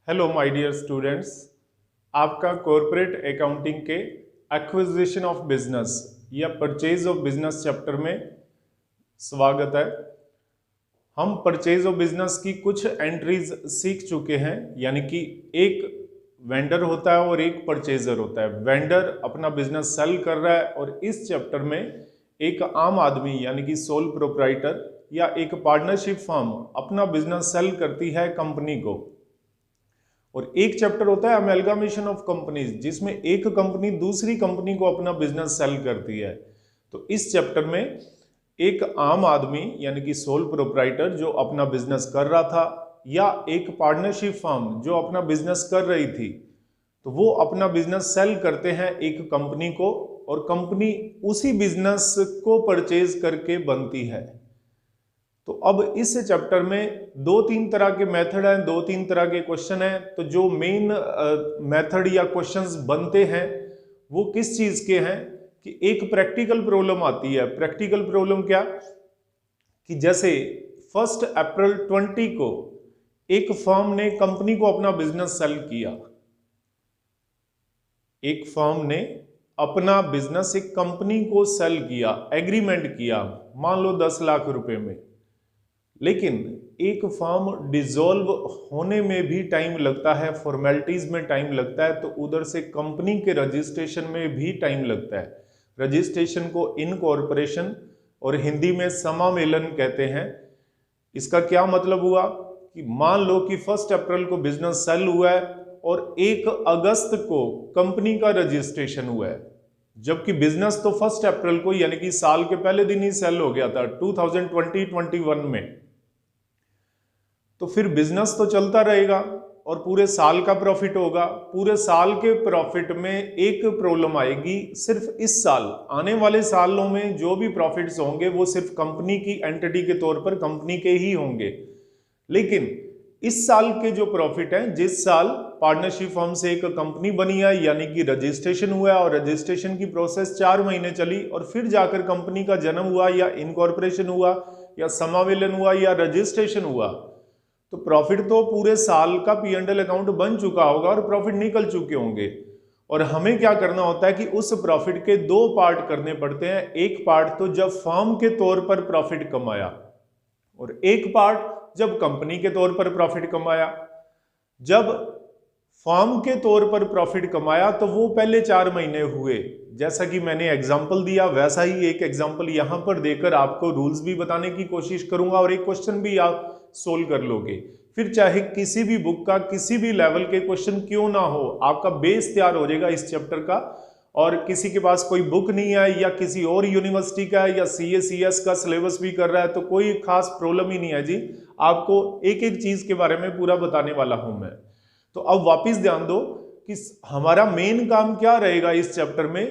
Hello my dear students, आपका corporate accounting के acquisition of business या परचेज ऑफ बिजनेस चैप्टर में स्वागत है। हम परचेज ऑफ बिजनेस की कुछ एंट्रीज सीख चुके हैं, यानी कि एक वेंडर होता है और एक परचेजर होता है। वेंडर अपना बिजनेस सेल कर रहा है और इस चैप्टर में एक आम आदमी यानी कि सोल प्रोप्राइटर या एक पार्टनरशिप फर्म अपना बिजनेस सेल करती है कंपनी को। और एक चैप्टर होता है अमेलगामेशन ऑफ कंपनीज, जिसमें एक कंपनी दूसरी कंपनी को अपना बिजनेस सेल करती है। तो इस चैप्टर में एक आम आदमी यानी कि सोल प्रोप्राइटर जो अपना बिजनेस कर रहा था या एक पार्टनरशिप फर्म जो अपना बिजनेस कर रही थी, तो वो अपना बिजनेस सेल करते हैं एक कंपनी को और कंपनी उसी बिजनेस को परचेज करके बनती है। तो अब इस चैप्टर में दो तीन तरह के मेथड हैं, दो तीन तरह के क्वेश्चन हैं। तो जो मेन मेथड या क्वेश्चंस बनते हैं वो किस चीज के हैं कि एक प्रैक्टिकल प्रॉब्लम आती है। प्रैक्टिकल प्रॉब्लम क्या कि जैसे 1 अप्रैल 20 को एक फर्म ने कंपनी को अपना बिजनेस सेल किया। एक फर्म ने अपना बिजनेस एक कंपनी को सेल किया, एग्रीमेंट किया, मान लो 10 लाख रुपए में। लेकिन एक फर्म डिसॉल्व होने में भी टाइम लगता है, फॉर्मेलिटीज में टाइम लगता है, तो उधर से कंपनी के रजिस्ट्रेशन में भी टाइम लगता है। रजिस्ट्रेशन को इनकॉर्पोरेशन और हिंदी में समामेलन कहते हैं। इसका क्या मतलब हुआ कि मान लो कि 1 अप्रैल को बिजनेस सेल हुआ है और 1 अगस्त को कंपनी का रजिस्ट्रेशन हुआ है, जबकि बिजनेस तो 1 अप्रैल को यानी कि साल के पहले दिन ही सेल हो गया था 2020-21 में। तो फिर बिजनेस तो चलता रहेगा और पूरे साल का प्रॉफिट होगा। पूरे साल के प्रॉफिट में एक प्रॉब्लम आएगी, सिर्फ इस साल, आने वाले सालों में जो भी प्रॉफिट्स होंगे वो सिर्फ कंपनी की एंटिटी के तौर पर कंपनी के ही होंगे। लेकिन इस साल के जो प्रॉफिट हैं, जिस साल पार्टनरशिप फर्म से एक कंपनी बनी है यानी कि रजिस्ट्रेशन हुआ और रजिस्ट्रेशन की प्रोसेस 4 महीने चली और फिर जाकर कंपनी का जन्म हुआ या इनकॉर्पोरेशन हुआ या समावेलन हुआ या रजिस्ट्रेशन हुआ, तो प्रॉफिट तो पूरे साल का P&L अकाउंट बन चुका होगा और प्रॉफिट निकल चुके होंगे। और हमें क्या करना होता है कि उस प्रॉफिट के 2 पार्ट करने पड़ते हैं। एक पार्ट तो जब फर्म के तौर पर प्रॉफिट कमाया और एक पार्ट जब कंपनी के तौर पर प्रॉफिट कमाया। जब फर्म के तौर पर प्रॉफिट कमाया तो वो पहले 4 महीने हुए, जैसा कि मैंने एग्जांपल दिया वैसा ही एक एग्जांपल यहां पर देकर आपको रूल्स भी बताने की कोशिश करूंगा और एक क्वेश्चन भी आप सोल्व कर लोगे। फिर चाहे किसी भी बुक का किसी भी लेवल के क्वेश्चन क्यों ना हो, आपका बेस तैयार हो जाएगा इस चैप्टर का। और किसी के पास कोई बुक नहीं है या किसी और यूनिवर्सिटी का है या CS का सिलेबस भी कर रहा है, तो कोई खास प्रॉब्लम ही नहीं है जी। आपको एक एक चीज के बारे में पूरा बताने वाला हूं मैं। तो अब वापिस ध्यान दो कि हमारा मेन काम क्या रहेगा इस चैप्टर में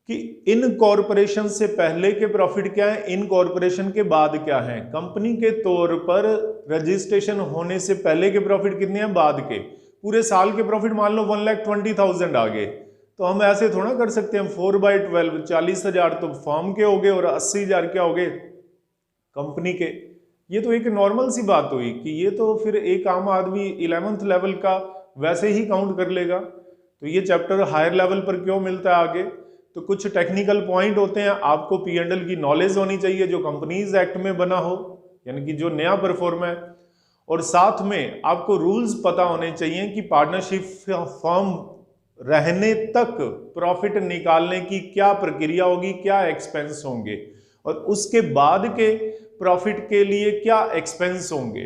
कि इनकॉर्पोरेशन से पहले के प्रॉफिट क्या है, इनकॉर्पोरेशन के बाद क्या है। कंपनी के तौर पर रजिस्ट्रेशन होने से पहले के प्रॉफिट कितने हैं, बाद के। पूरे साल के प्रॉफिट मान लो 1,20,000 आ गए, तो हम ऐसे थोड़ा कर सकते हैं 4/12 40,000 तो फर्म के हो गए और 80,000 क्या हो गए कंपनी के। ये तो एक नॉर्मल सी बात हुई कि ये तो फिर एक आम आदमी 11th लेवल का वैसे ही काउंट कर लेगा। तो ये चैप्टर हायर लेवल पर क्यों मिलता है आगे, तो कुछ टेक्निकल पॉइंट होते हैं। आपको P&L की नॉलेज होनी चाहिए जो कंपनीज एक्ट में बना हो, यानी कि जो नया परफॉर्म है। और साथ में आपको रूल्स पता होने चाहिए कि पार्टनरशिप फर्म रहने तक प्रॉफिट निकालने की क्या प्रक्रिया होगी, क्या एक्सपेंस होंगे और उसके बाद के प्रॉफिट के लिए क्या एक्सपेंस होंगे।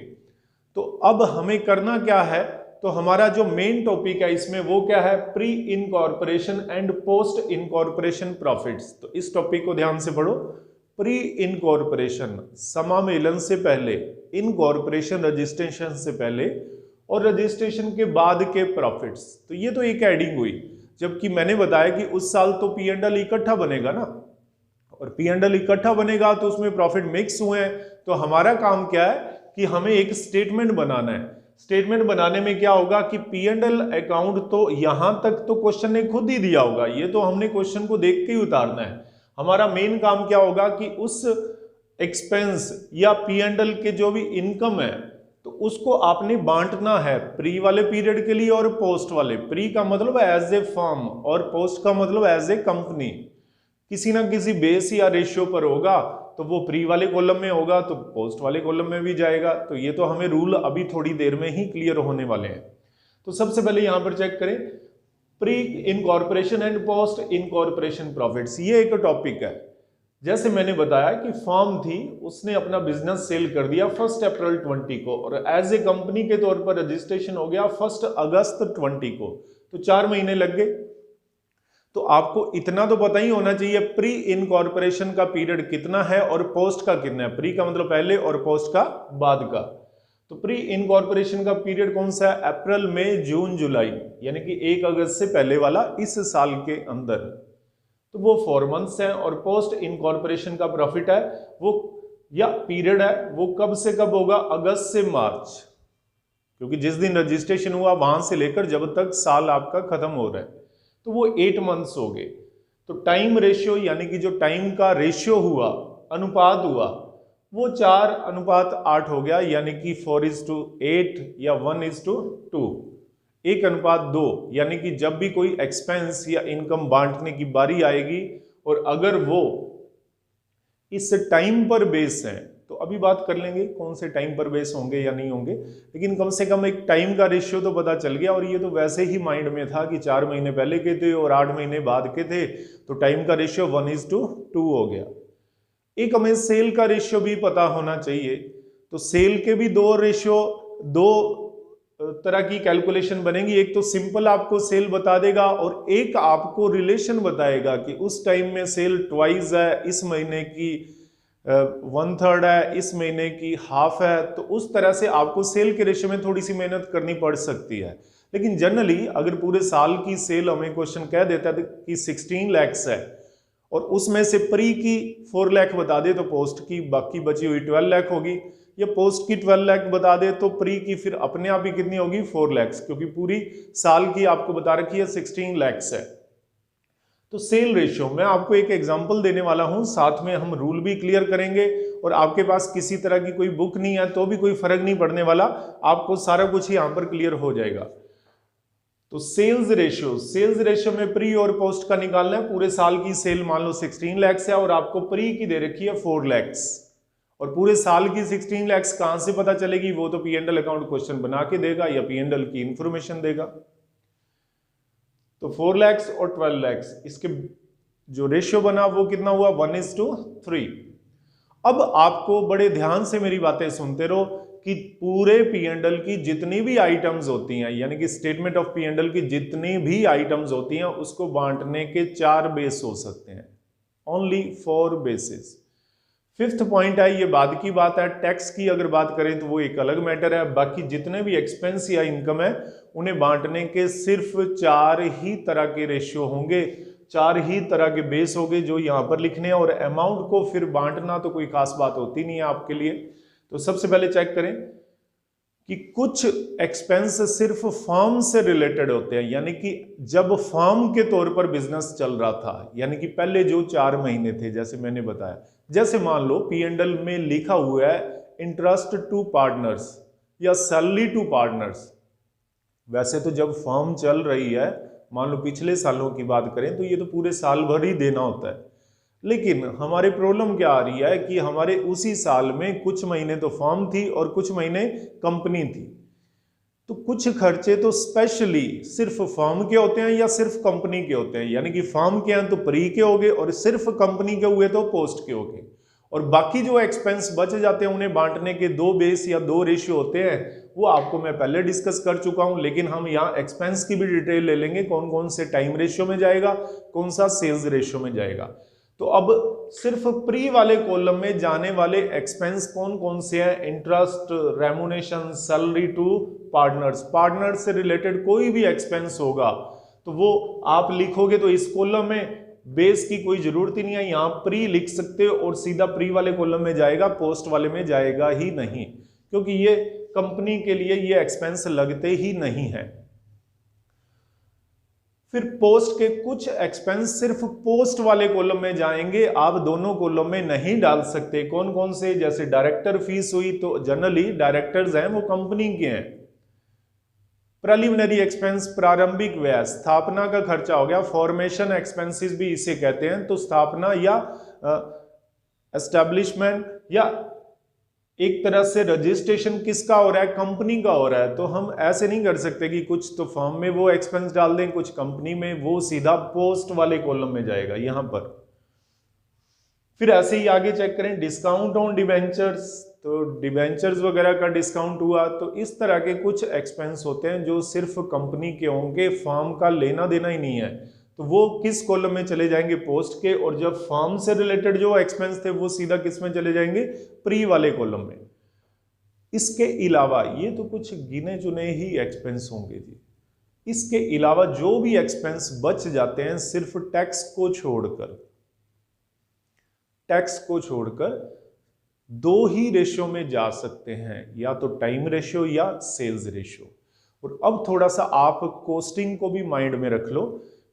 तो अब हमें करना क्या है, तो हमारा जो मेन टॉपिक है इसमें वो क्या है, pre incorporation and post incorporation profits. तो इस टॉपिक को ध्यान से पढ़ो। प्री इनकॉर्पोरेशन समामेलन से पहले, इनकॉर्पोरेशन रजिस्ट्रेशन से पहले और रजिस्ट्रेशन के बाद के प्रॉफिट्स। तो ये तो एक एडिंग हुई, जबकि मैंने बताया कि उस साल तो P&L इकट्ठा बनेगा ना, और P&L इकट्ठा बनेगा तो उसमें प्रॉफिट मिक्स हुए हैं। तो हमारा काम क्या है कि हमें एक स्टेटमेंट बनाना है। स्टेटमेंट बनाने में क्या होगा कि P&L अकाउंट तो यहां तक तो क्वेश्चन ने खुद ही दिया होगा, ये तो हमने क्वेश्चन को देख के ही उतारना है। हमारा मेन काम क्या होगा कि उस एक्सपेंस या P&L के जो भी इनकम है तो उसको आपने बांटना है प्री वाले पीरियड के लिए और पोस्ट वाले। प्री का मतलब एज ए फर्म और पोस्ट का मतलब एज ए कंपनी। किसी ना किसी बेस या रेशियो पर होगा तो वो प्री वाले कॉलम में होगा तो पोस्ट वाले कॉलम में भी जाएगा। तो ये तो हमें रूल अभी थोड़ी देर में ही क्लियर होने वाले हैं। तो सबसे पहले यहां पर चेक करें pre incorporation and post incorporation profits, ये एक टॉपिक है। जैसे मैंने बताया कि फर्म थी, उसने अपना बिजनेस सेल कर दिया 1 अप्रैल 20 को और एज ए कंपनी के तौर पर रजिस्ट्रेशन हो गया 1 अगस्त 20 को, तो 4 महीने लग गए। तो आपको इतना तो पता ही होना चाहिए प्री इनकॉर्पोरेशन का पीरियड कितना है और पोस्ट का कितना है। प्री का मतलब पहले और पोस्ट का बाद का। तो प्री इनकॉर्पोरेशन का पीरियड कौन सा है? अप्रैल मई जून जुलाई, यानी कि 1 अगस्त से पहले वाला इस साल के अंदर, तो वो 4 मंथ्स है। और पोस्ट इनकॉर्पोरेशन का प्रॉफिट है वो या पीरियड है वो कब से कब होगा? अगस्त से मार्च, क्योंकि जिस दिन रजिस्ट्रेशन हुआ वहां से लेकर जब तक साल आपका खत्म हो रहा है, तो वो 8 मंथ्स हो गए। तो टाइम रेशियो यानी कि जो टाइम का रेशियो हुआ, अनुपात हुआ, वो 4:8 हो गया, यानी कि 4:8 या 1:2, 1:2। यानी कि जब भी कोई एक्सपेंस या इनकम बांटने की बारी आएगी और अगर वो इस टाइम पर बेस है, तो अभी बात कर लेंगे कौन से टाइम पर बेस होंगे या नहीं होंगे, लेकिन कम से कम एक टाइम का रेशियो तो पता चल गया। और ये तो वैसे ही माइंड में था कि 4 महीने पहले के थे और 8 महीने बाद के थे, तो टाइम का रेशियो 1:2 हो गया। एक हमें सेल का रेशियो भी पता होना चाहिए। तो सेल के भी दो तरह की कैलकुलेशन बनेगी। एक तो सिंपल आपको सेल बता देगा और एक आपको रिलेशन बताएगा कि उस टाइम में सेल ट्वाइस है, इस महीने की 1/3 है, इस महीने की हाफ है। तो उस तरह से आपको सेल के रेशियो में थोड़ी सी मेहनत करनी पड़ सकती है। लेकिन जनरली अगर पूरे साल की सेल हमें क्वेश्चन कह देता है कि 16 lakhs है और उसमें से प्री की 4 लाख बता दे तो पोस्ट की बाकी बची हुई 12 लाख होगी, या पोस्ट की 12 लाख बता दे तो प्री की फिर अपने आप ही कितनी होगी? 4 lakhs, क्योंकि पूरी साल की आपको बता रखी है 16 lakhs है। तो सेल रेशियो मैं आपको एक एग्जांपल देने वाला हूं, साथ में हम रूल भी क्लियर करेंगे। और आपके पास किसी तरह की कोई बुक नहीं है तो भी कोई फर्क नहीं पड़ने वाला, आपको सारा कुछ यहां पर क्लियर हो जाएगा। तो सेल्स रेशियो में प्री और पोस्ट का निकालना है। पूरे साल की सेल मान लो 16 lakhs है और आपको प्री की दे रखी है 4 lakhs, और पूरे साल की 16 lakhs कहां से पता चलेगी? वो तो P&L अकाउंट क्वेश्चन बना के देगा या P&L की इंफॉर्मेशन देगा। तो 4 lakhs और 12 lakhs, इसके जो रेशियो बना वो कितना हुआ? 1:3। अब आपको बड़े ध्यान से मेरी बातें सुनते रहो कि पूरे P&L की जितनी भी आइटम्स होती हैं, यानी कि स्टेटमेंट ऑफ P&L की जितनी भी आइटम्स होती हैं, उसको बांटने के 4 बेस हो सकते हैं, ओनली 4 बेसिस। 5th पॉइंट है, ये बाद की बात है। टैक्स की अगर बात करें तो वो एक अलग मैटर है। बाकी जितने भी एक्सपेंस या इनकम है उन्हें बांटने के सिर्फ 4 ही तरह के रेशियो होंगे, 4 ही तरह के बेस होंगे जो यहां पर लिखने हैं। और अमाउंट को फिर बांटना तो कोई खास बात होती नहीं है आपके लिए। तो सबसे पहले चेक करें कि कुछ एक्सपेंस सिर्फ फर्म से रिलेटेड होते हैं, यानी कि जब फर्म के तौर पर बिजनेस चल रहा था, यानी कि पहले जो 4 महीने थे, जैसे मैंने बताया। जैसे मान लो P&L में लिखा हुआ है इंटरेस्ट टू पार्टनर्स या सैलरी टू पार्टनर्स। वैसे तो जब फर्म चल रही है, मान लो पिछले सालों की बात करें, तो ये तो पूरे साल भर ही देना होता है। लेकिन हमारे प्रॉब्लम क्या आ रही है कि हमारे उसी साल में कुछ महीने तो फर्म थी और कुछ महीने कंपनी थी। तो कुछ खर्चे तो स्पेशली सिर्फ फर्म के होते हैं या सिर्फ कंपनी के होते हैं, यानी कि फर्म के हैं तो प्री के हो गए और सिर्फ कंपनी के हुए तो पोस्ट के हो गए। और बाकी जो एक्सपेंस बच जाते हैं उन्हें बांटने के 2 बेस या 2 रेशियो होते हैं, वो आपको मैं पहले डिस्कस कर चुका हूं। लेकिन हम यहाँ एक्सपेंस की भी डिटेल ले लेंगे, कौन कौन से टाइम रेशियो में जाएगा, कौन सा सेल्स रेशियो में जाएगा। तो अब सिर्फ प्री वाले कॉलम में जाने वाले एक्सपेंस कौन कौन से हैं? Interest, remuneration, salary to partners. Partner से रिलेटेड कोई भी एक्सपेंस होगा तो वो आप लिखोगे तो इस कॉलम में, बेस की कोई जरूरत ही नहीं है, यहां प्री लिख सकते हो और सीधा प्री वाले कॉलम में जाएगा, पोस्ट वाले में जाएगा ही नहीं, क्योंकि ये कंपनी के लिए ये एक्सपेंस लगते ही नहीं है। फिर पोस्ट के कुछ एक्सपेंस सिर्फ पोस्ट वाले कॉलम में जाएंगे, आप दोनों कॉलम में नहीं डाल सकते। कौन कौन से? जैसे डायरेक्टर फीस हुई, तो जनरली डायरेक्टर्स हैं वो कंपनी के हैं। प्रिलिमिनरी एक्सपेंस, प्रारंभिक व्यय, स्थापना का खर्चा हो गया, फॉर्मेशन एक्सपेंसेस भी इसे कहते हैं। तो स्थापना या एस्टैब्लिशमेंट या एक तरह से रजिस्ट्रेशन किसका हो रहा है? कंपनी का हो रहा है। तो हम ऐसे नहीं कर सकते कि कुछ तो फर्म में वो एक्सपेंस डाल दें, कुछ कंपनी में, वो सीधा पोस्ट वाले कॉलम में जाएगा यहां पर। फिर ऐसे ही आगे चेक करें, डिस्काउंट ऑन डिबेंचर्स, तो डिबेंचर्स वगैरह का डिस्काउंट हुआ। तो इस तरह के कुछ एक्सपेंस होते हैं जो सिर्फ कंपनी के होंगे, फर्म का लेना देना ही नहीं है, तो वो किस कॉलम में चले जाएंगे? पोस्ट के। और जब फर्म से रिलेटेड जो एक्सपेंस थे वो सीधा किस में चले जाएंगे? प्री वाले कॉलम में। इसके अलावा ये तो कुछ गिने चुने ही एक्सपेंस होंगे जी। इसके अलावा जो भी एक्सपेंस बच जाते हैं सिर्फ टैक्स को छोड़कर दो ही रेशियो में जा सकते हैं, या तो टाइम रेशियो या सेल्स रेशियो। और अब थोड़ा सा आप कॉस्टिंग को भी माइंड में रख लो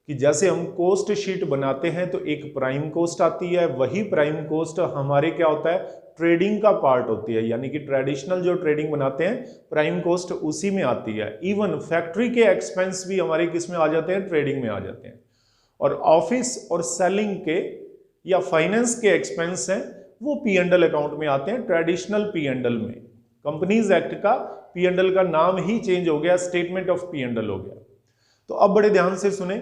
कि जैसे हम कॉस्ट शीट बनाते हैं तो एक प्राइम कॉस्ट आती है, वही प्राइम कॉस्ट हमारे क्या होता है? ट्रेडिंग का पार्ट होती है, यानी कि ट्रेडिशनल जो ट्रेडिंग बनाते हैं प्राइम कॉस्ट उसी में आती है। इवन फैक्ट्री के एक्सपेंस भी हमारे किस में आ जाते हैं? ट्रेडिंग में आ जाते हैं। और ऑफिस और सेलिंग के या फाइनेंस के एक्सपेंस हैं वो P&L अकाउंट में आते हैं, ट्रेडिशनल P&L में। कंपनीज एक्ट का P&L का नाम ही चेंज हो गया, स्टेटमेंट ऑफ P&L हो गया। तो अब बड़े ध्यान से सुने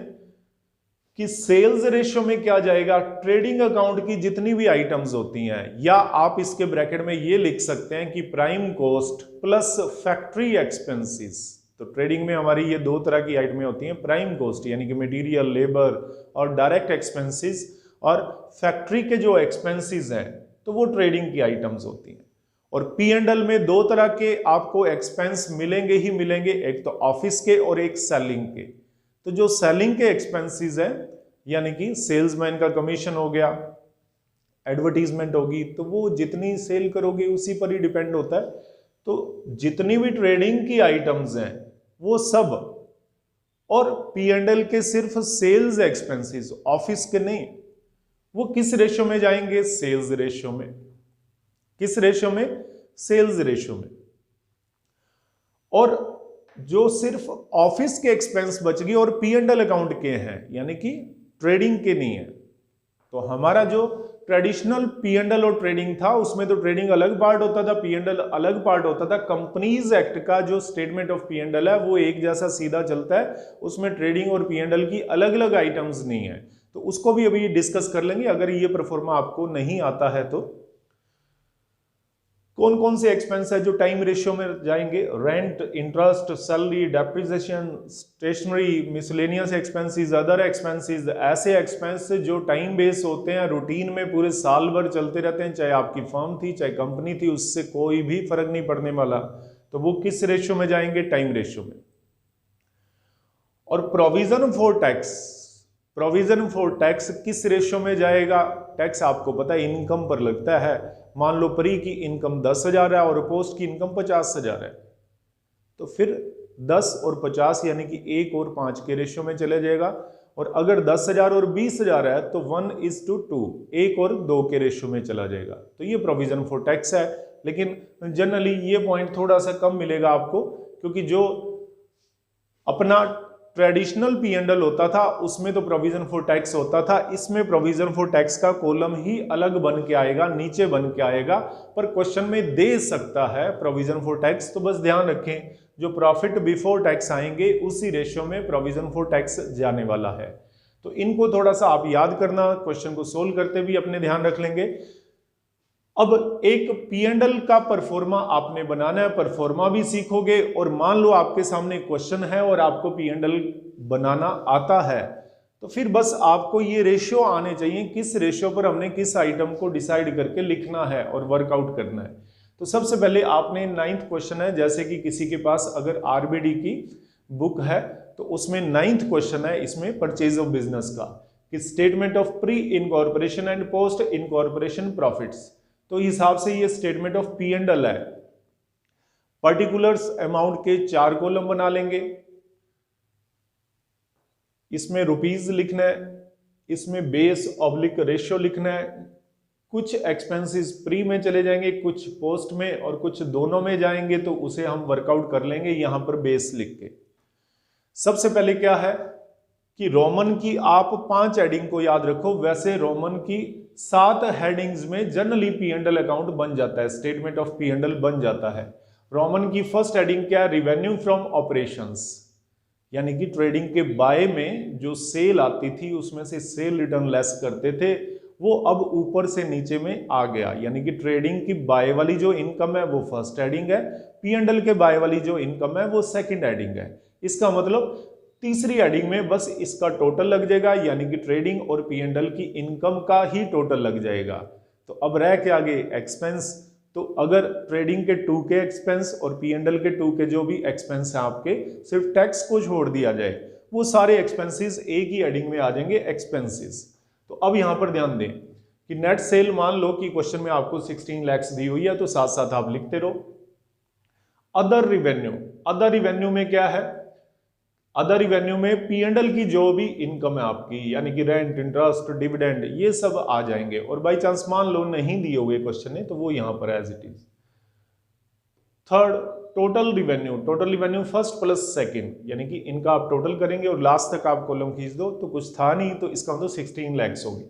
कि सेल्स रेशियो में क्या जाएगा? ट्रेडिंग अकाउंट की जितनी भी आइटम्स होती हैं, या आप इसके ब्रैकेट में ये लिख सकते हैं कि prime cost plus factory expenses. तो ट्रेडिंग में हमारी ये दो तरह की आइटमें होती हैं, प्राइम कॉस्ट यानी कि मटेरियल, लेबर और डायरेक्ट एक्सपेंसेस, और फैक्ट्री के जो एक्सपेंसेस हैं तो वो ट्रेडिंग की आइटम्स होती हैं। और P&L में दो तरह के आपको एक्सपेंस मिलेंगे ही मिलेंगे, एक तो ऑफिस के और एक सेलिंग के। तो जो सेलिंग के एक्सपेंसेस हैं, यानी कि सेल्समैन का कमीशन हो गया, एडवर्टीजमेंट होगी, तो वो जितनी सेल करोगे उसी पर ही डिपेंड होता है। तो जितनी भी ट्रेडिंग की आइटम्स हैं वो सब, और P&L के सिर्फ सेल्स एक्सपेंसेस, ऑफिस के नहीं, वो किस रेशियो में जाएंगे? सेल्स रेशियो में। किस रेशियो में? सेल्स रेशियो में। और जो सिर्फ ऑफिस के एक्सपेंस बच गए और P&L अकाउंट के हैं, यानी कि ट्रेडिंग के नहीं है, तो हमारा जो ट्रेडिशनल P&L और ट्रेडिंग था उसमें तो ट्रेडिंग अलग पार्ट होता था, P&L अलग पार्ट होता था। कंपनीज एक्ट का जो स्टेटमेंट ऑफ P&L है वो एक जैसा सीधा चलता है, उसमें ट्रेडिंग और P&L की अलग अलग आइटम्स नहीं है। तो उसको भी अभी डिस्कस कर लेंगे अगर ये प्रोफॉर्मा आपको नहीं आता है तो। कौन कौन से एक्सपेंस है जो टाइम रेशियो में जाएंगे? Rent, interest, salary, depreciation, stationery, miscellaneous expenses, other expenses. ऐसे एक्सपेंस जो टाइम बेस होते हैं, रूटीन में पूरे साल भर चलते रहते हैं, चाहे आपकी फर्म थी चाहे कंपनी थी, उससे कोई भी फर्क नहीं पड़ने वाला। तो वो किस रेशियो में जाएंगे? टाइम रेशियो में। और प्रोविजन फॉर टैक्स किस रेशियो में जाएगा? टैक्स आपको पता है इनकम पर लगता है। मान लो प्री की इनकम 10,000 है और पोस्ट की इनकम 50,000 है, तो फिर 10 और 50 यानी कि 1 और 5 के रेशियो में चले जाएगा। और अगर 10,000 और 20,000 है तो 1:2, 1 और 2 के रेशियो में चला जाएगा। तो ये प्रोविजन फॉर टैक्स है। लेकिन जनरली ये पॉइंट थोड़ा सा कम मिलेगा आपको, क्योंकि जो अपना ट्रेडिशनल P&L होता था उसमें तो प्रोविजन फॉर टैक्स होता था, इसमें प्रोविजन फॉर टैक्स का कॉलम ही अलग बन के आएगा, नीचे बन के आएगा, पर क्वेश्चन में दे सकता है प्रोविजन फॉर टैक्स। तो बस ध्यान रखें जो प्रॉफिट बिफोर टैक्स आएंगे उसी रेशियो में प्रोविजन फॉर टैक्स जाने वाला है। तो इनको थोड़ा सा आप याद करना, क्वेश्चन को सोल्व करते भी अपने ध्यान रख लेंगे। अब एक P&L का परफॉर्मा आपने बनाना है, परफॉर्मा भी सीखोगे। और मान लो आपके सामने क्वेश्चन है और आपको P&L बनाना आता है, तो फिर बस आपको ये रेशियो आने चाहिए, किस रेशियो पर हमने किस आइटम को डिसाइड करके लिखना है और वर्कआउट करना है। तो सबसे पहले आपने 9th क्वेश्चन है, जैसे कि किसी के पास अगर RBD की बुक है तो उसमें 9th क्वेश्चन है इसमें परचेज ऑफ बिजनेस का, कि statement of pre incorporation and post incorporation profits. तो हिसाब से ये स्टेटमेंट ऑफ P&L है। पर्टिकुलर्स अमाउंट के 4 कॉलम बना लेंगे, इसमें रुपीज लिखना है, इसमें बेस ऑब्लिक रेशियो लिखना है। कुछ एक्सपेंसेस प्री में चले जाएंगे, कुछ पोस्ट में, और कुछ दोनों में जाएंगे, तो उसे हम वर्कआउट कर लेंगे यहां पर बेस लिख के। सबसे पहले क्या है कि रोमन की आप 5 हेडिंग को याद रखो। वैसे रोमन की 7 हेडिंग्स में generally P and L account बन जाता है, statement of P and L बन जाता है। रोमन की फर्स्ट हेडिंग क्या है? रिवेन्यू फ्रॉम ऑपरेशंस, यानी कि ट्रेडिंग के बाय में जो सेल आती थी उसमें से सेल रिटर्न लेस करते थे, वो अब ऊपर से नीचे में आ गया। यानी कि ट्रेडिंग की बाय वाली जो इनकम है वो फर्स्ट हेडिंग है, पी एंड एल के बाय वाली जो इनकम है वो सेकंड हेडिंग है। इसका मतलब तीसरी हेडिंग में बस इसका टोटल लग जाएगा, यानी कि ट्रेडिंग और पी एंड एल की इनकम का ही टोटल लग जाएगा। तो अब रह के आगे एक्सपेंस। तो अगर ट्रेडिंग के 2 के एक्सपेंस और पी एंड एल के 2 के जो भी एक्सपेंस है आपके, सिर्फ टैक्स को छोड़ दिया जाए, वो सारे एक्सपेंसेस एक ही हेडिंग में आ जाएंगे, एक्सपेंसेस। तो अब यहां पर ध्यान दें कि नेट सेल, मान लो कि क्वेश्चन में आपको 16 लाख दी हुई है, तो साथ साथ आप लिखते रहो। अदर रिवेन्यू, अदर रिवेन्यू में क्या है? अदर रिवेन्यू में पी एंड एल की जो भी इनकम है आपकी, यानी कि रेंट, इंटरेस्ट, डिविडेंड, ये सब आ जाएंगे। और बाई चांस मान लो नहीं दिए हुए क्वेश्चन ने, तो वो यहां पर as it is. Third, total revenue. Total revenue first plus second, यानी कि इनका आप टोटल करेंगे और लास्ट तक आप कॉलम खींच दो, तो कुछ था नहीं, तो इसका मतलब 16 लाख होगी।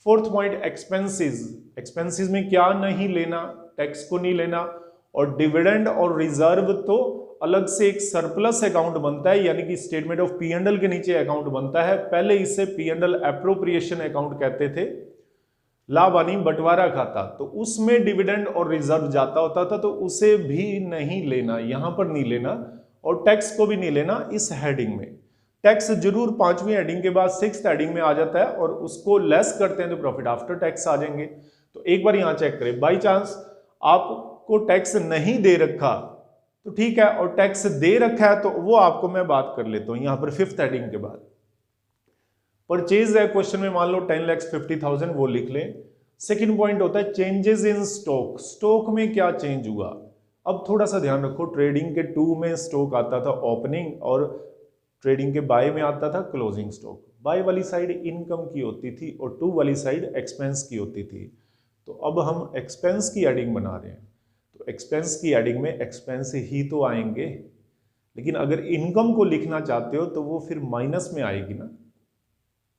Fourth point, expenses. एक्सपेंसेस में क्या नहीं लेना? टैक्स को नहीं लेना। और डिविडेंड और रिजर्व तो अलग से एक सरप्लस अकाउंट बनता है, यानी कि statement of P and L के नीचे अकाउंट बनता है। पहले इसे P and L appropriation account कहते थे, लाभ हानि बंटवारा खाता, तो उसमें डिविडेंड और रिजर्व जाता होता था, तो उसे भी नहीं लेना, यहां पर नहीं लेना। और टैक्स को भी नहीं लेना इस हेडिंग में। टैक्स जरूर 5वीं हेडिंग के बाद 6th हेडिंग में आ जाता है, और उसको लेस करते हैं तो प्रॉफिट आफ्टर टैक्स आ जाएंगे। तो एक बार यहां चेक करें, बाई चांस आपको टैक्स नहीं दे रखा तो ठीक है, और टैक्स दे रखा है तो वो आपको मैं बात कर लेता हूं यहां पर 5th हेडिंग के बाद। परचेज है क्वेश्चन में, मान लो 10,50,000, वो लिख लें। सेकंड पॉइंट होता है चेंजेस इन स्टॉक। स्टॉक में क्या चेंज हुआ? अब थोड़ा सा ध्यान रखो, ट्रेडिंग के 2 में स्टॉक आता था ओपनिंग, और ट्रेडिंग के बाय में आता था क्लोजिंग स्टॉक। बाय वाली साइड इनकम की होती थी और 2 वाली साइड एक्सपेंस की होती थी। तो अब हम एक्सपेंस की हेडिंग बना रहे हैं, तो एक्सपेंस की हेडिंग में एक्सपेंस ही तो आएंगे, लेकिन अगर इनकम को लिखना चाहते हो तो वो फिर माइनस में आएगी ना,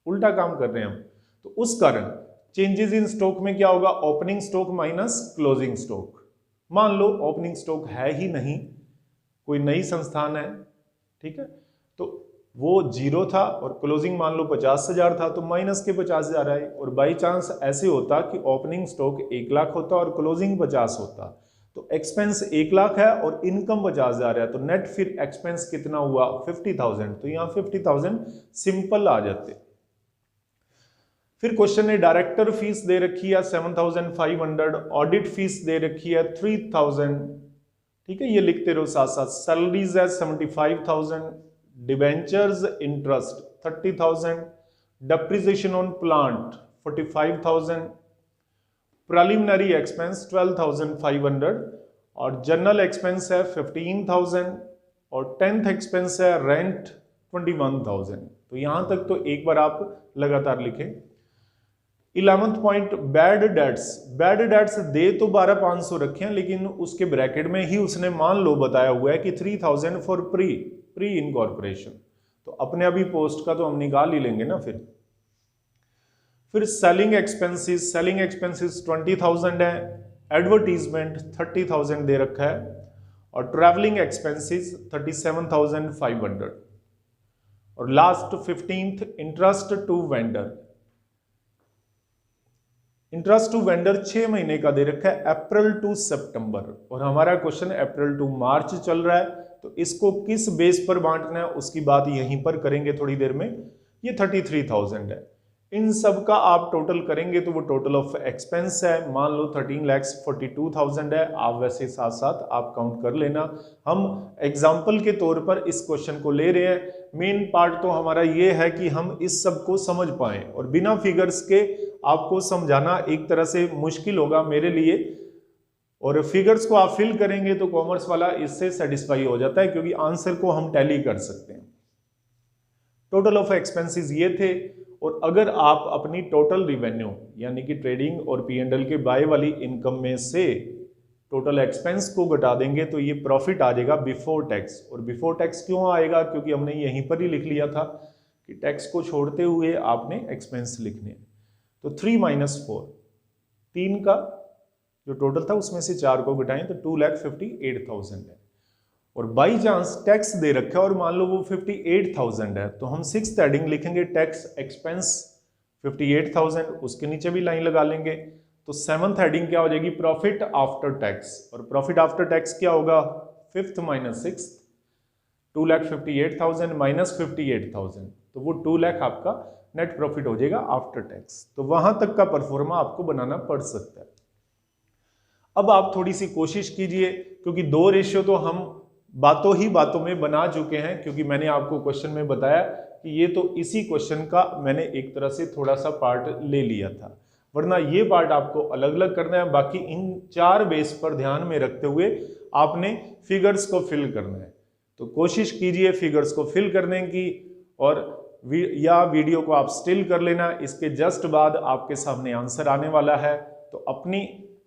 उल्टा काम कर रहे हैं हम। तो उस कारण चेंजेस इन स्टॉक में क्या होगा? Opening stock minus closing stock. मान लो ओपनिंग स्टॉक है ही नहीं, कोई नई संस्थान है, ठीक है, तो वो 0 था, और क्लोजिंग मान लो 50,000 था, तो माइनस के 50,000 आए। और बाई चांस ऐसे होता कि ओपनिंग स्टॉक 1 लाख होता और क्लोजिंग 50 होता, तो एक्सपेंस 1 लाख है और इनकम 50,000 है, तो नेट फिर एक्सपेंस कितना हुआ? 50,000। तो यहां 50,000 सिंपल आ जाते। फिर क्वेश्चन ने डायरेक्टर फीस दे रखी है 7,500, ऑडिट फीस दे रखी है 3,000, ठीक है, ये लिखते रहो साथ साथ। सैलरीज है 75,000, debentures interest 30,000, depreciation on plant 45,000, preliminary expense 12,500, और जनरल एक्सपेंस है 15,000, और 10th एक्सपेंस है रेंट 21,000। तो यहां तक तो एक बार आप लगातार लिखें। 11th point, bad debts. Bad debts दे तो 12,500 रखे हैं, लेकिन उसके ब्रैकेट में ही उसने मान लो बताया हुआ है कि 3,000 फॉर प्री इनकॉर्पोरेशन, तो अपने अभी पोस्ट का तो हम निकाल ही लेंगे ना। फिर सेलिंग एक्सपेंसेस, सेलिंग एक्सपेंसेस 20,000 है, एडवर्टीजमेंट 30,000 दे रखा है, और ट्रैवलिंग एक्सपेंसेस 37,500, और last 15th, interest to vendor. Interest to vendor 6 महीने का दे रखा है, अप्रैल टू सितंबर, और हमारा क्वेश्चन अप्रैल टू मार्च चल रहा है, तो इसको किस बेस पर बांटना है उसकी बात यहीं पर करेंगे थोड़ी देर में। ये 33,000 है। इन सब का आप टोटल करेंगे तो वो टोटल ऑफ एक्सपेंस है, मान लो 13,42,000 है। आप वैसे साथ साथ आप काउंट कर लेना, हम एग्जाम्पल के तौर पर इस क्वेश्चन को ले रहे हैं। मेन पार्ट तो हमारा ये है कि हम इस सब को समझ पाएं, और बिना फिगर्स के आपको समझाना एक तरह से मुश्किल होगा मेरे लिए, और फिगर्स को आप फिल करेंगे तो कॉमर्स वाला इससे सेटिस्फाई हो जाता है, क्योंकि आंसर को हम टैली कर सकते हैं। टोटल ऑफ एक्सपेंसेस ये थे। और अगर आप अपनी टोटल रिवेन्यू यानी कि ट्रेडिंग और P&L के बाय वाली इनकम में से टोटल एक्सपेंस को घटा देंगे तो ये प्रॉफिट आ जाएगा बिफोर टैक्स। और बिफोर टैक्स क्यों आएगा? क्योंकि हमने यहीं पर ही लिख लिया था कि टैक्स को छोड़ते हुए आपने एक्सपेंस लिखने हैं। तो 3 - 4, 3 का जो टोटल था उसमें से 4 को घटाएं तो 2,58,000 है। और बाई चांस टैक्स दे रखा है और मान लो वो 58,000 है तो हम 6th हेडिंग लिखेंगे टैक्स एक्सपेंस 58,000, उसके नीचे भी लाइन लगा लेंगे। तो 7th हेडिंग क्या हो जाएगी? Profit after tax. और प्रॉफिट आफ्टर टैक्स क्या होगा? 5th - 6th, 2,58,000 - 58,000, तो वो 2 लाख आपका नेट प्रॉफिट हो जाएगा आफ्टर टैक्स। तो वहां तक का परफॉर्मा आपको बनाना पड़ सकता है। अब आप थोड़ी सी कोशिश कीजिए, क्योंकि 2 रेशियो तो हम बातों ही बातों में बना चुके हैं, क्योंकि मैंने आपको क्वेश्चन में बताया कि ये तो इसी क्वेश्चन का मैंने एक तरह से थोड़ा सा पार्ट ले लिया था, वरना ये पार्ट आपको अलग अलग करना है। बाकी इन 4 बेस पर ध्यान में रखते हुए आपने फिगर्स को फिल करना है। तो कोशिश कीजिए फिगर्स को फिल करने की, और या वीडियो को आप स्टिल कर लेना। इसके जस्ट बाद आपके सामने आंसर आने वाला है, तो अपनी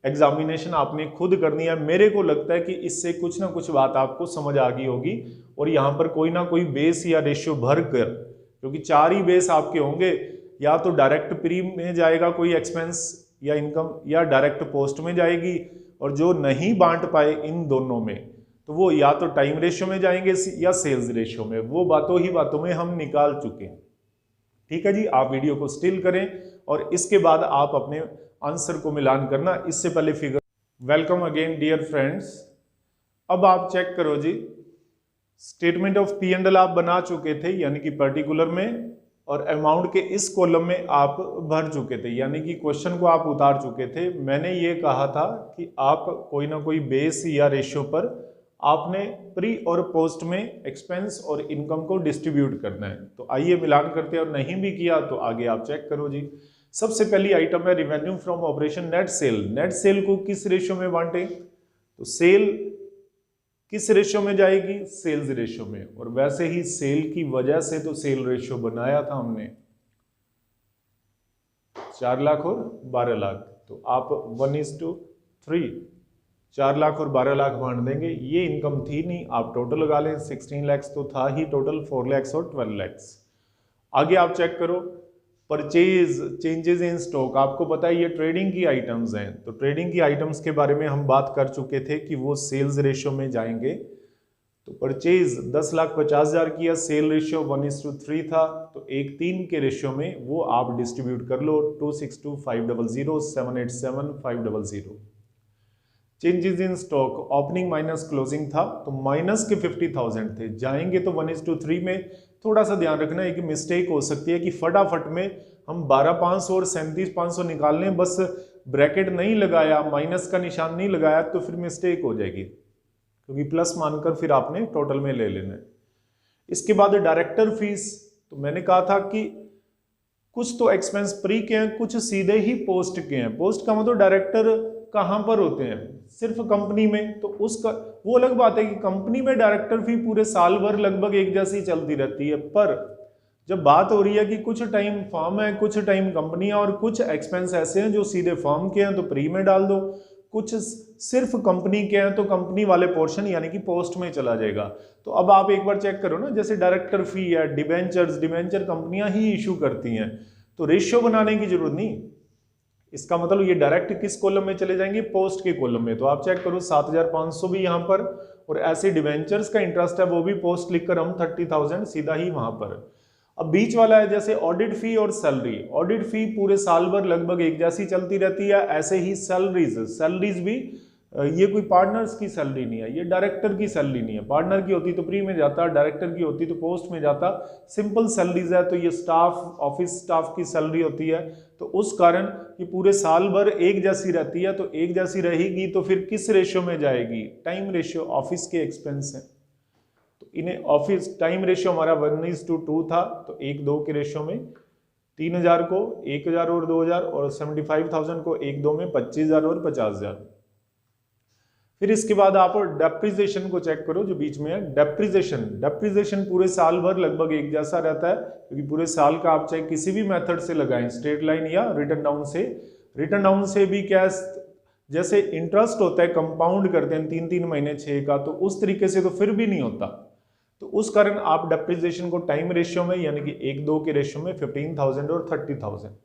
एग्जामिनेशन आपने खुद करनी है। मेरे को लगता है कि इससे कुछ ना कुछ बात आपको समझ आ गई होगी, और यहाँ पर कोई ना कोई बेस या रेशियो भर कर, क्योंकि 4 ही बेस आपके होंगे, या तो डायरेक्ट प्री में जाएगा कोई एक्सपेंस या इनकम, या डायरेक्ट पोस्ट में जाएगी, और जो नहीं बांट पाए इन दोनों में तो वो या तो टाइम रेशियो में जाएंगे या सेल्स रेशियो में। वो बातों ही बातों में हम निकाल चुके हैं। ठीक है जी, आप वीडियो को स्टिल करें और इसके बाद आप अपने आंसर को मिलान करना। इससे पहले figure, welcome again dear friends. अब आप चेक करो जी, स्टेटमेंट ऑफ P&L आप बना चुके थे यानी कि पर्टिकुलर में, और अमाउंट के इस कॉलम में आप भर चुके थे, यानी कि क्वेश्चन को आप उतार चुके थे। मैंने ये कहा था कि आप कोई ना कोई बेस या रेशियो पर आपने प्री और पोस्ट में एक्सपेंस और इनकम को डिस्ट्रीब्यूट करना है। तो आइए मिलान करते हैं, और नहीं भी किया तो आगे आप चेक करो जी। सबसे पहली आइटम है revenue from operation net cell. Net cell को किस रेशियो में बांटे? तो सेल किस रेशियो में जाएगी? सेल्स रेशियो में। और वैसे ही सेल की वजह से तो सेल रेशियो बनाया था हमने 4 लाख और 12 लाख, तो आप 1:3 4 लाख और 12 लाख बांट देंगे। ये इनकम थी नहीं, आप टोटल लगा लें, 16 लैक्स तो था ही टोटल, 4 लैक्स और 12 लैक्स। आगे आप चेक करो, परचेज चेंजेस इन स्टॉक। आपको पता है ये ट्रेडिंग की आइटम्स हैं, तो ट्रेडिंग की आइटम्स के बारे में हम बात कर चुके थे कि वो सेल्स रेशियो में जाएंगे। तो परचेज 10,50,000 किया, सेल रेशियो 1:3 था, तो 1:3 के रेशियो में वो आप डिस्ट्रीब्यूट कर लो, 262,500 787,500। Changes in stock opening minus closing था, तो माइनस के 50,000 थे, जाएंगे तो 1:3 में। थोड़ा सा ध्यान रखना है कि मिस्टेक हो सकती है कि फटाफट में हम 12,500 और 37,500 निकाल लें, बस ब्रैकेट नहीं लगाया, माइनस का निशान नहीं लगाया, तो फिर मिस्टेक हो जाएगी, क्योंकि प्लस मानकर फिर आपने टोटल में ले लेना है। इसके बाद डायरेक्टर फीस, तो मैंने कहा था कि कुछ तो एक्सपेंस प्री के हैं, कुछ सीधे ही पोस्ट के हैं। पोस्ट का मतलब डायरेक्टर कहां पर होते हैं? सिर्फ कंपनी में, तो उसका वो अलग बात है कि कंपनी में डायरेक्टर फी पूरे साल भर लगभग एक जैसी चलती रहती है। पर जब बात हो रही है कि कुछ टाइम फर्म है, कुछ टाइम कंपनी है, और कुछ एक्सपेंस ऐसे हैं जो सीधे फर्म के हैं तो प्री में डाल दो, कुछ सिर्फ कंपनी के हैं तो कंपनी वाले पोर्शन यानी कि पोस्ट में चला जाएगा। तो अब आप एक बार चेक करो ना, जैसे डायरेक्टर फी है, डिबेंचर कंपनियां ही इशू करती हैं, तो रेशियो बनाने की जरूरत नहीं। इसका मतलब ये डायरेक्ट किस कॉलम में चले जाएंगे? पोस्ट के कॉलम में। तो आप चेक करो 7,500 भी यहाँ पर, और ऐसे डिवेंचर्स का इंटरेस्ट है वो भी पोस्ट लिखकर हम 30,000 सीधा ही वहां पर। अब बीच वाला है जैसे ऑडिट फी और सैलरी। ऑडिट फी पूरे साल भर लगभग एक जैसी चलती रहती है, ऐसे ही सैलरीज भी ये कोई पार्टनर्स की सैलरी नहीं है, ये डायरेक्टर की सैलरी नहीं है। पार्टनर की होती तो प्री में जाता, डायरेक्टर की होती तो पोस्ट में जाता। सिंपल सैलरीज है, तो ये स्टाफ, ऑफिस स्टाफ की सैलरी होती है, तो उस कारण ये पूरे साल भर एक जैसी रहती है। तो एक जैसी रहेगी तो फिर किस रेशियो में जाएगी? टाइम रेशियो, ऑफिस के एक्सपेंस है, तो इन्हें ऑफिस टाइम रेशियो हमारा 1:2 था, तो 1:2 के रेशियो में 3,000 को 1,000 और 2,000, और 75,000 को 1:2 में 25,000 और 50,000। फिर इसके बाद आप डेप्रिसिएशन को चेक करो जो बीच में है। डेप्रिसिएशन पूरे साल भर लगभग एक जैसा रहता है, क्योंकि पूरे साल का आप चाहे किसी भी मेथड से लगाएं, स्ट्रेट लाइन या रिटर्न डाउन से भी क्या, जैसे इंटरेस्ट होता है कंपाउंड करते हैं 3-3 महीने 6 का, तो उस तरीके से तो फिर भी नहीं होता। तो उस कारण आप डेप्रिसिएशन को टाइम रेशियो में यानी कि 1-2 के रेशियो में 15,000 और 30,000।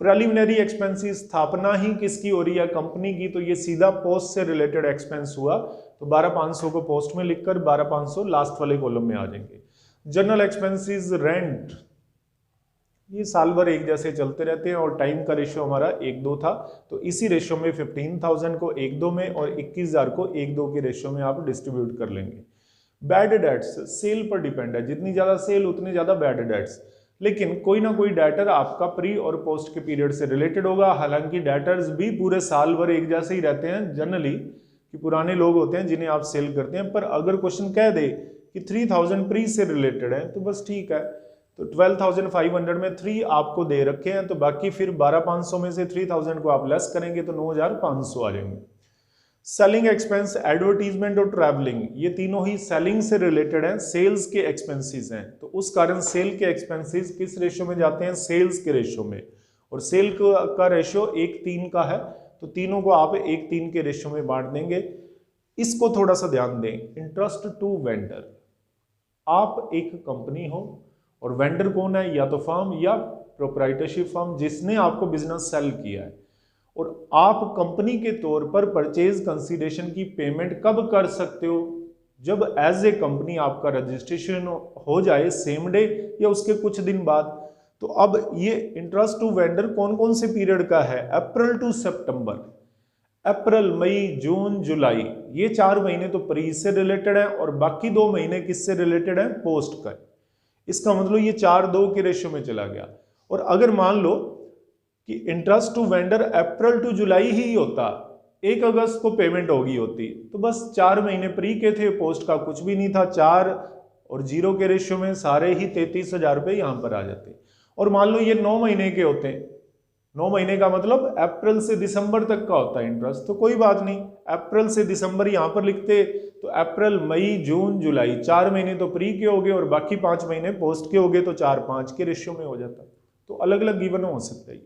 प्रिलिमिनरी एक्सपेंसेस स्थापना ही किसकी हो रही है, कंपनी की, तो ये सीधा पोस्ट से रिलेटेड एक्सपेंस हुआ, तो 12,500 को पोस्ट में लिखकर 12,500 लास्ट वाले कॉलम में आ जाएंगे। जनरल एक्सपेंसेस, रेंट, ये साल भर एक जैसे चलते रहते हैं और टाइम का रेशियो हमारा 1-2 था, तो इसी रेशियो में 15,000 को 1-2 में और 21,000 को 1-2 के रेशियो में आप डिस्ट्रीब्यूट कर लेंगे। बैड डेट्स सेल पर डिपेंड है, जितनी ज्यादा सेल उतनी ज्यादा बैड डेट्स, लेकिन कोई ना कोई डेटर आपका प्री और पोस्ट के पीरियड से रिलेटेड होगा। हालांकि डेटर्स भी पूरे साल भर एक जैसे ही रहते हैं जनरली, कि पुराने लोग होते हैं जिन्हें आप सेल करते हैं, पर अगर क्वेश्चन कह दे कि 3,000 प्री से रिलेटेड है तो बस ठीक है, तो 12,500 में 3 आपको दे रखे हैं, तो बाकी फिर 12,500 में से 3,000 को आप लेस करेंगे तो 9,500 आ जाएंगे। सेलिंग एक्सपेंस, एडवर्टीजमेंट और ट्रैवलिंग, ये तीनों ही सेलिंग से रिलेटेड हैं, सेल्स के एक्सपेंसेस हैं, तो उस कारण सेल के एक्सपेंसेस किस रेशियो में जाते हैं, सेल्स के रेशियो में, और सेल का रेशियो 1-3 का है, तो तीनों को आप 1-3 के रेशियो में बांट देंगे। इसको थोड़ा सा ध्यान दें, इंटरेस्ट टू वेंडर, आप एक कंपनी हो और वेंडर कौन है, या तो फर्म या प्रोप्राइटरशिप फर्म जिसने आपको बिजनेस सेल किया है, और आप कंपनी के तौर पर परचेज कंसीडरेशन की पेमेंट कब कर सकते हो, जब एज ए कंपनी आपका रजिस्ट्रेशन हो जाए सेम डे या उसके कुछ दिन बाद। तो अब ये इंटरेस्ट टू वेंडर कौन कौन से पीरियड का है, अप्रैल टू सितंबर, अप्रैल, मई, जून, जुलाई, ये 4 महीने तो प्री से रिलेटेड है और बाकी 2 महीने किससे रिलेटेड है, पोस्ट का। इसका मतलब ये 4-2 के रेशियो में चला गया। और अगर मान लो कि interest to vendor April to July ही होता, 1 अगस्त को पेमेंट होगी होती, तो बस 4 महीने प्री के थे, पोस्ट का कुछ भी नहीं था, 4 और 0 के रेशियो में सारे ही 33,000 रुपये यहां पर आ जाते। और मान लो ये 9 महीने के होते हैं, 9 महीने का मतलब अप्रैल से दिसंबर तक का होता है इंटरेस्ट, तो कोई बात नहीं, अप्रैल से दिसंबर यहां पर लिखते, तो अप्रैल, मई, जून, जुलाई, 4 महीने तो प्री के हो गए और बाकी 5 महीने पोस्ट के हो गए, तो 4-5 के रेशियो में हो जाता। तो अलग अलग गिवन हो सकता है,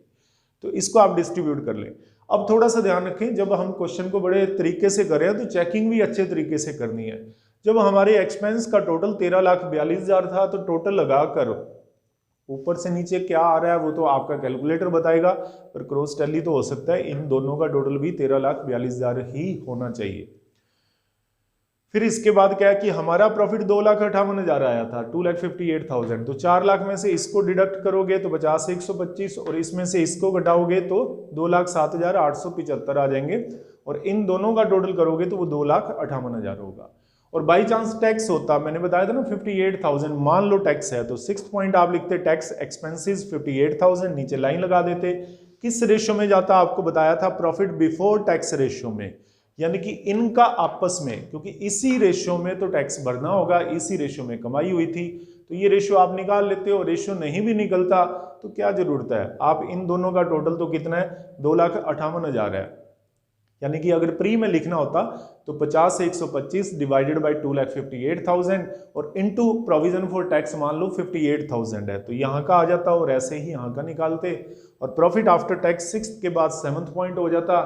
तो इसको आप डिस्ट्रीब्यूट कर लें। अब थोड़ा सा ध्यान रखें, जब हम क्वेश्चन को बड़े तरीके से करें तो चेकिंग भी अच्छे तरीके से करनी है। जब हमारे एक्सपेंस का टोटल 13,42,000 था, तो टोटल लगा कर ऊपर से नीचे क्या आ रहा है वो तो आपका कैलकुलेटर बताएगा, पर क्रॉस टैली तो हो सकता है, इन दोनों का टोटल भी 13,42,000 ही होना चाहिए। फिर इसके बाद क्या है कि हमारा प्रॉफिट 2,58,000 आया था, 2,58,000, तो 4 लाख में से इसको डिडक्ट करोगे तो 50,125 और इसमें से इसको घटाओगे तो 2,07,875 आ जाएंगे, और इन दोनों का टोटल करोगे तो वो 2,58,000 होगा। और बाई चांस टैक्स होता, मैंने बताया था ना 58,000, मान लो टैक्स है, तो 6th पॉइंट आप लिखते टैक्स एक्सपेंसेस 58,000, नीचे लाइन लगा देते। किस रेशियो में जाता आपको बताया था, प्रॉफिट बिफोर टैक्स रेशियो में, यानी कि इनका आपस में, क्योंकि इसी रेशियो में तो टैक्स भरना होगा, इसी रेशियो में कमाई हुई थी, तो ये रेशियो आप निकाल लेते हो। रेशियो नहीं भी निकलता तो क्या जरूरत है, आप इन दोनों का टोटल तो कितना है, 2,58,000 है, यानी कि अगर प्री में लिखना होता तो 50,125 डिवाइडेड बाई 2,58,000 और इनटू प्रोविजन फॉर टैक्स मान लो 58,000 है, तो यहाँ का आ जाता और ऐसे ही यहाँ का निकालते। और प्रॉफिट आफ्टर टैक्स 6th के बाद 7th पॉइंट हो जाता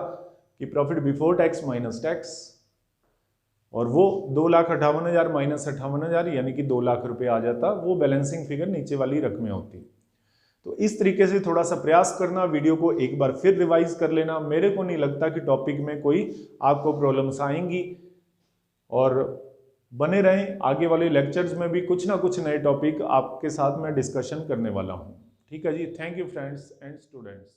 कि profit before tax minus tax, और वो 2,58,000 माइनस 58,000 यानी कि 2 लाख रुपए आ जाता, वो बैलेंसिंग फिगर नीचे वाली रकमें होती। तो इस तरीके से थोड़ा सा प्रयास करना, वीडियो को एक बार फिर रिवाइज कर लेना। मेरे को नहीं लगता कि टॉपिक में कोई आपको प्रॉब्लम्स आएंगी, और बने रहें, आगे वाले लेक्चर्स में भी कुछ ना कुछ नए टॉपिक आपके साथ मैं डिस्कशन करने वाला हूँ। ठीक है जी, thank you friends and students.